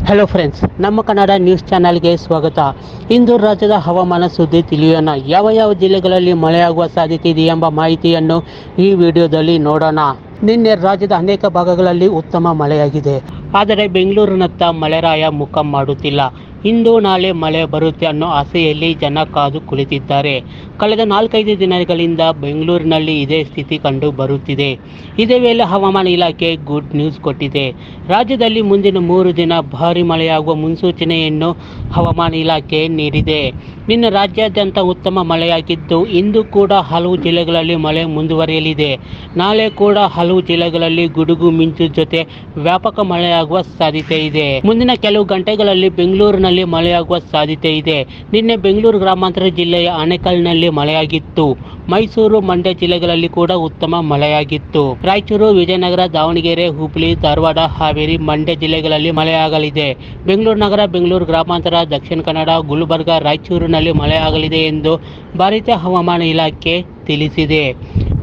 Hello friends, ನಮ್ಮ Kannada news ಚಾನಲ್ಗೆ ಸ್ವಾಗತ. ಇಂದು ರಾಜ್ಯದ ಹವಾಮಾನ ಸುದ್ದಿ ತಿಳಿಯೋಣ. ಯಾವ ಜಿಲ್ಲೆಗಳಲ್ಲಿ ಮಳೆಯಾಗುವ ಸಾಧ್ಯತೆ ಇದೆ ಎಂಬ ಮಾಹಿತಿಯನ್ನು ಈ ವಿಡಿಯೋದಲ್ಲಿ ನೋಡೋಣ. ನಿನ್ನೆ ರಾಜ್ಯದ ಅನೇಕ ಭಾಗಗಳಲ್ಲಿ ಉತ್ತಮ ಮಳೆಯಾಗಿದೆ. ಆದರೆ ಬೆಂಗಳೂರಿನತ್ತ ಮಳೆರಾಯ ಮುಖ ಮಾಡುತ್ತಿಲ್ಲ. ಇಂದು ನಾಳೆ ಮಳೆ ಬರುತ್ತೆ ಅನ್ನೋ ಆಸೆಯಲ್ಲಿ ಜನ ಕಾದು ಕುಳಿತಿದ್ದಾರೆ. ಕಳೆದ 4-5 ದಿನಗಳಿಂದ ಬೆಂಗಳೂರಿನಲ್ಲಿ ಇದೇ ಸ್ಥಿತಿ ಕಂಡು ಬರುತ್ತಿದೆ. ಇದೇ ವೇಳೆ ಹವಾಮಾನ ಇಲಾಖೆ ಗುಡ್ ನ್ಯೂಸ್ ಕೊಟ್ಟಿದೆ. ರಾಜ್ಯದಲ್ಲಿ ಮುಂದಿನ 3 ದಿನ ಭಾರಿ ಮಳೆಯಾಗುವ ಮುನ್ಸೂಚನೆಯನ್ನು ಹವಾಮಾನ ಇಲಾಖೆ ನೀಡಿದೆ. ನಿನ್ನೆ ರಾಜ್ಯಾದ್ಯಂತ ಉತ್ತಮ ಮಳೆಯಾಗಿದ್ದು, ಇಂದು ಕೂಡ ಹಲವು ಜಿಲ್ಲೆಗಳಲ್ಲಿ ಮಳೆ ಮುಂದುವರಿಯಲಿದೆ. ನಾಳೆ ಕೂಡ ಹಲವು ಜಿಲ್ಲೆಗಳಲ್ಲಿ ಗುಡುಗು ಮಿಂಚು ಜೊತೆ ವ್ಯಾಪಕ ಮಳೆಯಾಗುವ ಸಾಧ್ಯತೆ ಇದೆ. ಮುಂದಿನ ಕೆಲವು ಗಂಟೆಗಳಲ್ಲಿ ಬೆಂಗಳೂರಿನಲ್ಲಿ ಮಳೆಯಾಗುವ ಸಾಧ್ಯತೆ ಇದೆ. ನಿನ್ನೆ ಬೆಂಗಳೂರು ಗ್ರಾಮಾಂತರ ಜಿಲ್ಲೆಯ ಆನೇಕಲ್ನಲ್ಲಿ ಮಳೆಯಾಗಿತ್ತು. ಮೈಸೂರು, ಮಂಡ್ಯ ಜಿಲ್ಲೆಗಳಲ್ಲಿ ಕೂಡ ಉತ್ತಮ ಮಳೆಯಾಗಿತ್ತು. ರಾಯಚೂರು, ವಿಜಯನಗರ, ದಾವಣಗೆರೆ, ಹುಬ್ಬಳ್ಳಿ, ಧಾರವಾಡ, ಹಾವೇರಿ, ಮಂಡ್ಯ ಜಿಲ್ಲೆಗಳಲ್ಲಿ ಮಳೆಯಾಗಲಿದೆ. ಬೆಂಗಳೂರು ನಗರ, ಬೆಂಗಳೂರು ಗ್ರಾಮಾಂತರ, ದಕ್ಷಿಣ ಕನ್ನಡ, ಗುಲ್ಬರ್ಗ, ರಾಯಚೂರಿನಲ್ಲಿ ಮಳೆಯಾಗಲಿದೆ ಎಂದು ಭಾರತೀಯ ಹವಾಮಾನ ಇಲಾಖೆ ತಿಳಿಸಿದೆ.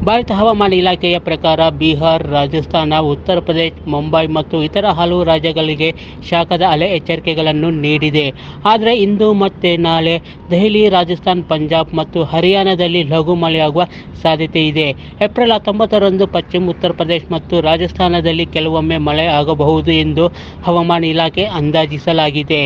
ಭಾರತ ಹವಾಮಾನ ಇಲಾಖೆಯ ಪ್ರಕಾರ ಬಿಹಾರ್, ರಾಜಸ್ಥಾನ, ಉತ್ತರ ಪ್ರದೇಶ, ಮುಂಬೈ ಮತ್ತು ಇತರ ಹಲವು ರಾಜ್ಯಗಳಿಗೆ ಶಾಖದ ಅಲೆ ಎಚ್ಚರಿಕೆಗಳನ್ನು ನೀಡಿದೆ. ಆದರೆ ಇಂದು ಮತ್ತು ನಾಳೆ ದೆಹಲಿ, ರಾಜಸ್ಥಾನ್, ಪಂಜಾಬ್ ಮತ್ತು ಹರಿಯಾಣದಲ್ಲಿ ಲಘು ಮಳೆಯಾಗುವ ಸಾಧ್ಯತೆ ಇದೆ. ಏಪ್ರಿಲ್ 19ರಂದು ಪಶ್ಚಿಮ ಉತ್ತರ ಪ್ರದೇಶ ಮತ್ತು ರಾಜಸ್ಥಾನದಲ್ಲಿ ಕೆಲವೊಮ್ಮೆ ಮಳೆ ಆಗಬಹುದು ಎಂದು ಹವಾಮಾನ ಇಲಾಖೆ ಅಂದಾಜಿಸಲಾಗಿದೆ.